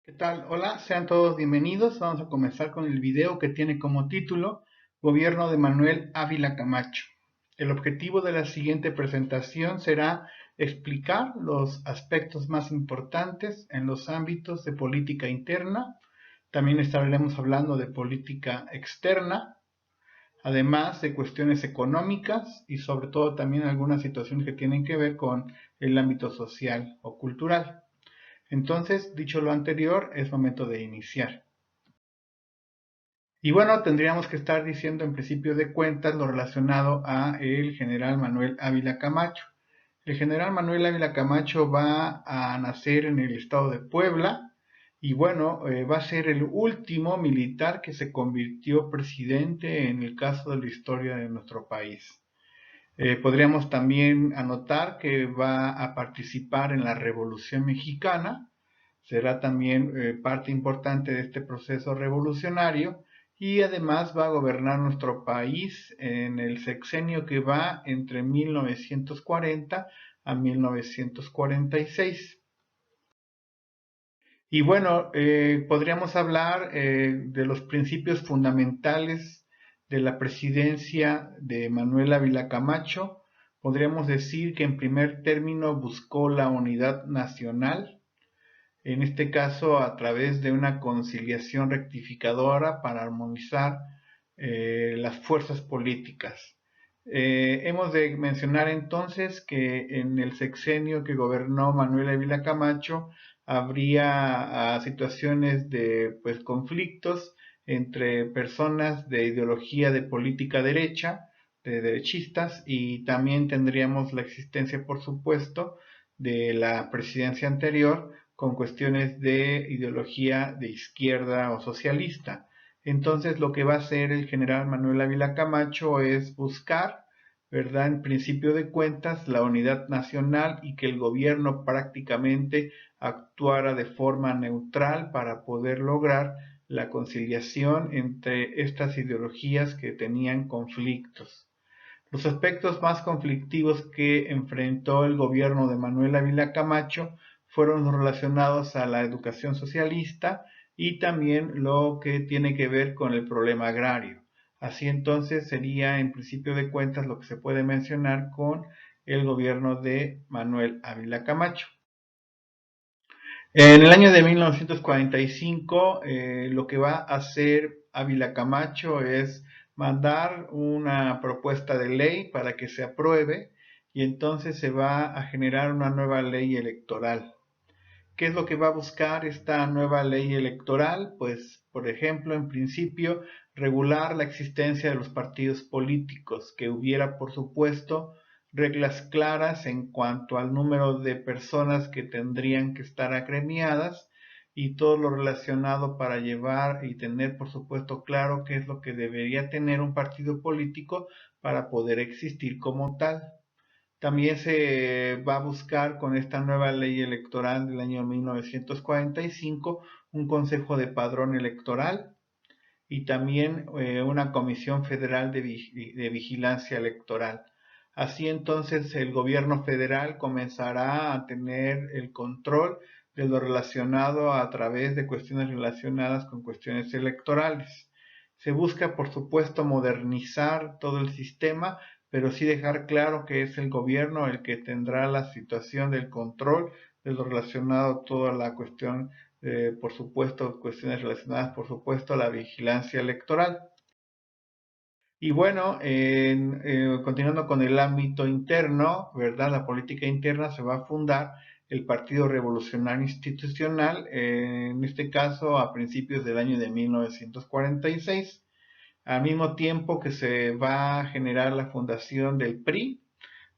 ¿Qué tal? Hola, sean todos bienvenidos. Vamos a comenzar con el video que tiene como título Gobierno de Manuel Ávila Camacho. El objetivo de la siguiente presentación será explicar los aspectos más importantes en los ámbitos de política interna. También estaremos hablando de política externa, además de cuestiones económicas y sobre todo también algunas situaciones que tienen que ver con el ámbito social o cultural. Entonces, dicho lo anterior, es momento de iniciar. Y bueno, tendríamos que estar diciendo en principio de cuentas lo relacionado a el general Manuel Ávila Camacho. El general Manuel Ávila Camacho va a nacer en el estado de Puebla y bueno, va a ser el último militar que se convirtió presidente en el caso de la historia de nuestro país. Podríamos también anotar que va a participar en la Revolución Mexicana, será también parte importante de este proceso revolucionario y además va a gobernar nuestro país en el sexenio que va entre 1940 a 1946. Y bueno, podríamos hablar de los principios fundamentales de la presidencia de Manuel Ávila Camacho. Podríamos decir que en primer término buscó la unidad nacional, en este caso a través de una conciliación rectificadora para armonizar las fuerzas políticas. Hemos de mencionar entonces que en el sexenio que gobernó Manuel Ávila Camacho habría situaciones de pues, conflictos entre personas de ideología de política derecha, de derechistas, y también tendríamos la existencia, por supuesto, de la presidencia anterior con cuestiones de ideología de izquierda o socialista. Entonces lo que va a hacer el general Manuel Ávila Camacho es buscar, ¿verdad?, en principio de cuentas, la unidad nacional y que el gobierno prácticamente actuara de forma neutral para poder lograr la conciliación entre estas ideologías que tenían conflictos. Los aspectos más conflictivos que enfrentó el gobierno de Manuel Ávila Camacho fueron relacionados a la educación socialista y también lo que tiene que ver con el problema agrario. Así entonces sería en principio de cuentas lo que se puede mencionar con el gobierno de Manuel Ávila Camacho. En el año de 1945, lo que va a hacer Ávila Camacho es mandar una propuesta de ley para que se apruebe y entonces se va a generar una nueva ley electoral. ¿Qué es lo que va a buscar esta nueva ley electoral? Pues, por ejemplo, en principio, regular la existencia de los partidos políticos, que hubiera, por supuesto, reglas claras en cuanto al número de personas que tendrían que estar agremiadas y todo lo relacionado para llevar y tener, por supuesto, claro qué es lo que debería tener un partido político para poder existir como tal. También se va a buscar con esta nueva ley electoral del año 1945 un consejo de padrón electoral y también una comisión federal de vigilancia electoral. Así entonces el gobierno federal comenzará a tener el control de lo relacionado a través de cuestiones relacionadas con cuestiones electorales. Se busca, por supuesto, modernizar todo el sistema, pero sí dejar claro que es el gobierno el que tendrá la situación del control de lo relacionado a toda la cuestión, por supuesto, cuestiones relacionadas, por supuesto, a la vigilancia electoral. Y bueno, continuando con el ámbito interno, ¿verdad? La política interna se va a fundar el Partido Revolucionario Institucional, en este caso a principios del año de 1946, al mismo tiempo que se va a generar la fundación del PRI,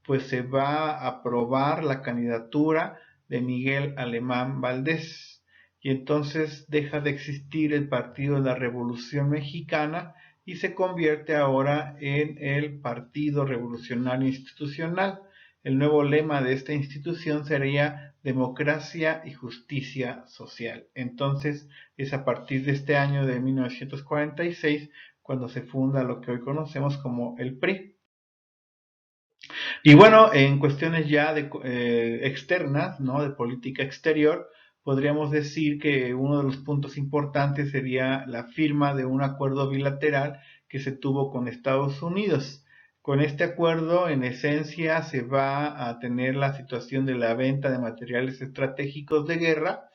pues se va a aprobar la candidatura de Miguel Alemán Valdés y entonces deja de existir el Partido de la Revolución Mexicana y se convierte ahora en el Partido Revolucionario Institucional. El nuevo lema de esta institución sería democracia y justicia social. Entonces es a partir de este año de 1946 cuando se funda lo que hoy conocemos como el PRI. Y bueno, en cuestiones ya de, externas, ¿no? De política exterior, podríamos decir que uno de los puntos importantes sería la firma de un acuerdo bilateral que se tuvo con Estados Unidos. Con este acuerdo, en esencia, se va a tener la situación de la venta de materiales estratégicos de guerra,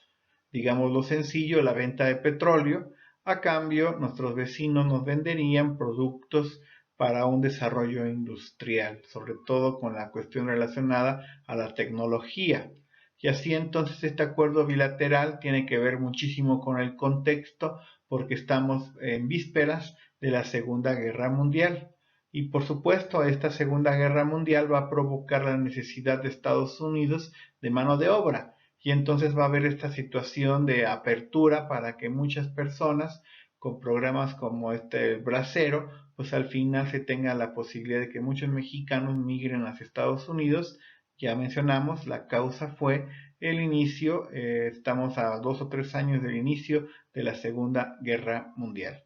digamos lo sencillo, la venta de petróleo. A cambio, nuestros vecinos nos venderían productos para un desarrollo industrial, sobre todo con la cuestión relacionada a la tecnología. Y así entonces este acuerdo bilateral tiene que ver muchísimo con el contexto porque estamos en vísperas de la Segunda Guerra Mundial. Y por supuesto, esta Segunda Guerra Mundial va a provocar la necesidad de Estados Unidos de mano de obra. Y entonces va a haber esta situación de apertura para que muchas personas con programas como este Bracero, pues al final se tenga la posibilidad de que muchos mexicanos migren hacia Estados Unidos. Ya mencionamos, la causa fue el inicio, estamos a 2 o 3 años del inicio de la Segunda Guerra Mundial.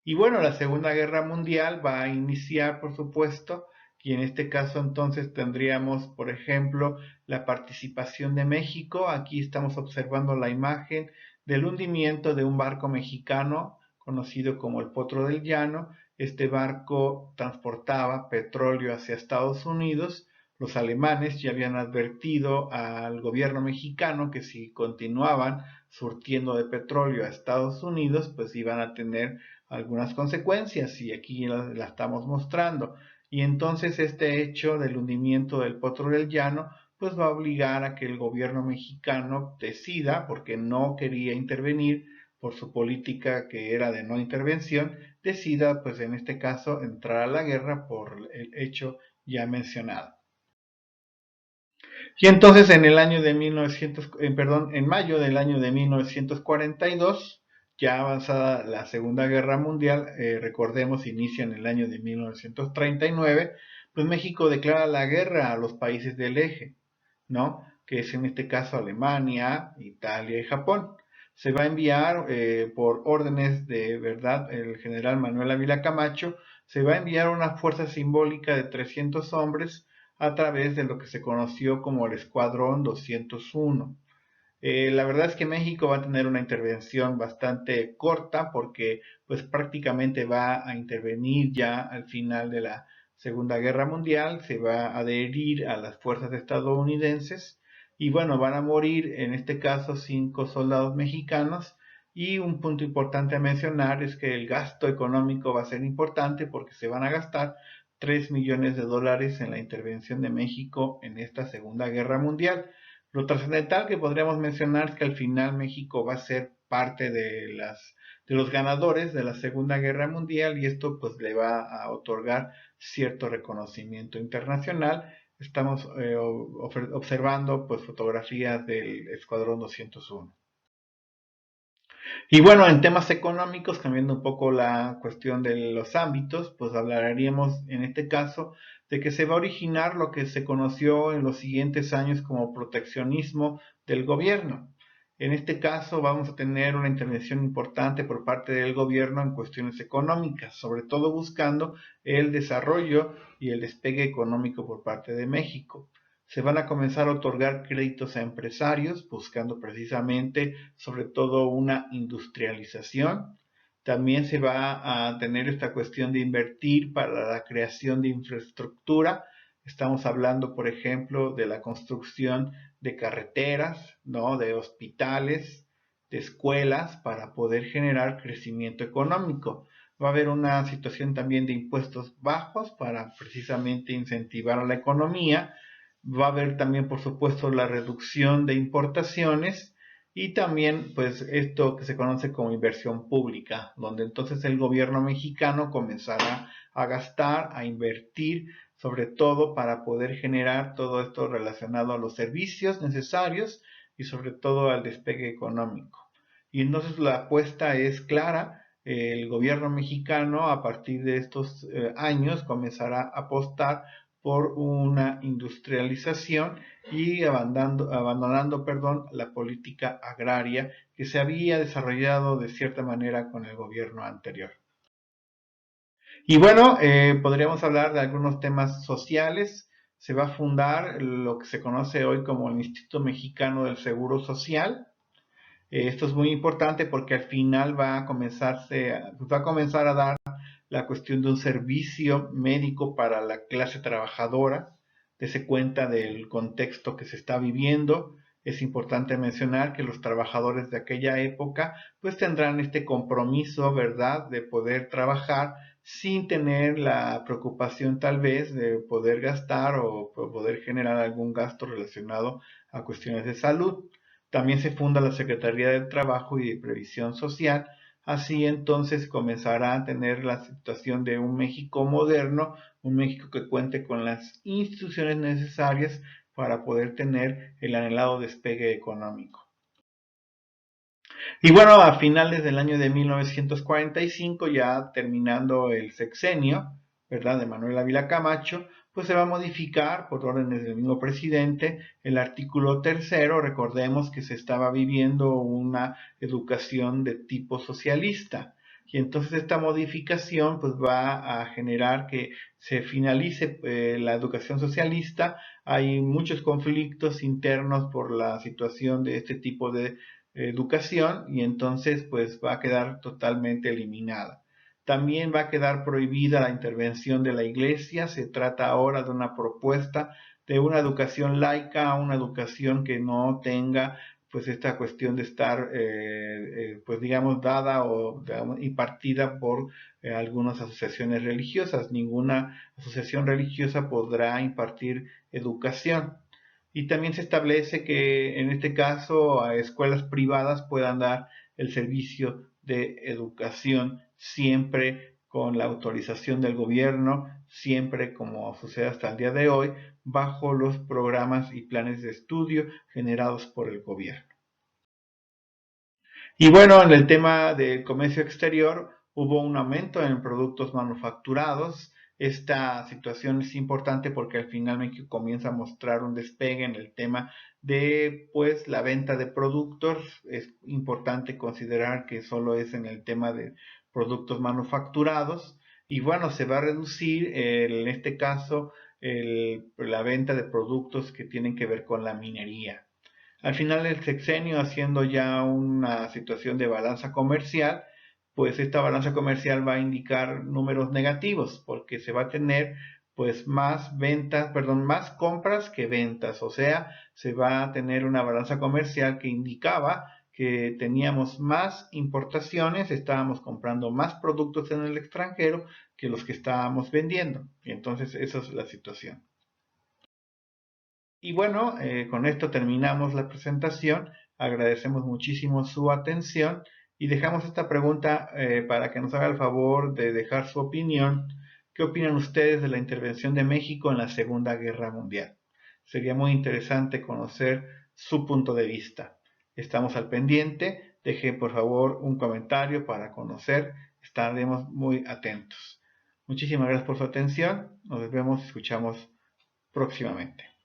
Y bueno, la Segunda Guerra Mundial va a iniciar, por supuesto, y en este caso entonces tendríamos, por ejemplo, la participación de México. Aquí estamos observando la imagen del hundimiento de un barco mexicano conocido como el Potro del Llano. Este barco transportaba petróleo hacia Estados Unidos. Los alemanes ya habían advertido al gobierno mexicano que si continuaban surtiendo de petróleo a Estados Unidos, pues iban a tener algunas consecuencias y aquí la estamos mostrando. Y entonces este hecho del hundimiento del Potro del Llano pues va a obligar a que el gobierno mexicano decida, porque no quería intervenir por su política que era de no intervención, decida pues en este caso entrar a la guerra por el hecho ya mencionado. Y entonces en el año de 1900, en mayo del año de 1942, ya avanzada la Segunda Guerra Mundial, recordemos, inicia en el año de 1939, pues México declara la guerra a los países del eje, ¿no? Que es en este caso Alemania, Italia y Japón. Se va a enviar por órdenes de verdad el general Manuel Ávila Camacho, se va a enviar una fuerza simbólica de 300 hombres a través de lo que se conoció como el Escuadrón 201. La verdad es que México va a tener una intervención bastante corta porque pues prácticamente va a intervenir ya al final de la Segunda Guerra Mundial, se va a adherir a las fuerzas estadounidenses y bueno, van a morir en este caso 5 soldados mexicanos. Y un punto importante a mencionar es que el gasto económico va a ser importante porque se van a gastar 3 millones de dólares en la intervención de México en esta Segunda Guerra Mundial. Lo trascendental que podríamos mencionar es que al final México va a ser parte de los ganadores de la Segunda Guerra Mundial y esto pues le va a otorgar cierto reconocimiento internacional. Estamos observando pues fotografías del Escuadrón 201. Y bueno, en temas económicos, cambiando un poco la cuestión de los ámbitos, pues hablaríamos en este caso de que se va a originar lo que se conoció en los siguientes años como proteccionismo del gobierno. En este caso vamos a tener una intervención importante por parte del gobierno en cuestiones económicas, sobre todo buscando el desarrollo y el despegue económico por parte de México. Se van a comenzar a otorgar créditos a empresarios buscando precisamente sobre todo una industrialización. También se va a tener esta cuestión de invertir para la creación de infraestructura. Estamos hablando, por ejemplo, de la construcción de carreteras, ¿no? De hospitales, de escuelas para poder generar crecimiento económico. Va a haber una situación también de impuestos bajos para precisamente incentivar a la economía. Va a haber también, por supuesto, la reducción de importaciones y también, pues, esto que se conoce como inversión pública, donde entonces el gobierno mexicano comenzará a gastar, a invertir, sobre todo para poder generar todo esto relacionado a los servicios necesarios y sobre todo al despegue económico. Y entonces la apuesta es clara. El gobierno mexicano a partir de estos años comenzará a apostar por una industrialización y abandonando la política agraria que se había desarrollado de cierta manera con el gobierno anterior. Y bueno, podríamos hablar de algunos temas sociales. se va a fundar lo que se conoce hoy como el Instituto Mexicano del Seguro Social. Esto es muy importante porque al final va a comenzar a dar la cuestión de un servicio médico para la clase trabajadora. Dese cuenta del contexto que se está viviendo. Es importante mencionar que los trabajadores de aquella época pues tendrán este compromiso, ¿verdad?, de poder trabajar sin tener la preocupación tal vez de poder gastar o poder generar algún gasto relacionado a cuestiones de salud. También se funda la Secretaría del Trabajo y de Previsión Social. Así entonces comenzará a tener la situación de un México moderno, un México que cuente con las instituciones necesarias para poder tener el anhelado despegue económico. Y bueno, a finales del año de 1945, ya terminando el sexenio, ¿verdad?, de Manuel Ávila Camacho, pues se va a modificar por órdenes del mismo presidente el artículo tercero. Recordemos que se estaba viviendo una educación de tipo socialista. Y entonces esta modificación pues va a generar que se finalice la educación socialista. Hay muchos conflictos internos por la situación de este tipo de educación y entonces pues va a quedar totalmente eliminada. También va a quedar prohibida la intervención de la iglesia. Se trata ahora de una propuesta de una educación laica, una educación que no tenga pues esta cuestión de estar pues digamos dada o impartida por algunas asociaciones religiosas. Ninguna asociación religiosa podrá impartir educación. Y también se establece que en este caso a escuelas privadas puedan dar el servicio de educación siempre con la autorización del gobierno, siempre como sucede hasta el día de hoy, bajo los programas y planes de estudio generados por el gobierno. Y bueno, en el tema del comercio exterior hubo un aumento en productos manufacturados. Esta situación es importante porque al final México comienza a mostrar un despegue en el tema de pues la venta de productos. Es importante considerar que solo es en el tema de productos manufacturados y bueno, se va a reducir en este caso la venta de productos que tienen que ver con la minería. Al final del sexenio, haciendo ya una situación de balanza comercial, pues esta balanza comercial va a indicar números negativos porque se va a tener pues más ventas, perdón, más compras que ventas, o sea, se va a tener una balanza comercial que indicaba que teníamos más importaciones, estábamos comprando más productos en el extranjero que los que estábamos vendiendo. Y entonces esa es la situación. Y bueno, con esto terminamos la presentación. Agradecemos muchísimo su atención y dejamos esta pregunta para que nos haga el favor de dejar su opinión. ¿Qué opinan ustedes de la intervención de México en la Segunda Guerra Mundial? Sería muy interesante conocer su punto de vista. Estamos al pendiente. Deje por favor un comentario para conocer. Estaremos muy atentos. Muchísimas gracias por su atención. Nos vemos y escuchamos próximamente.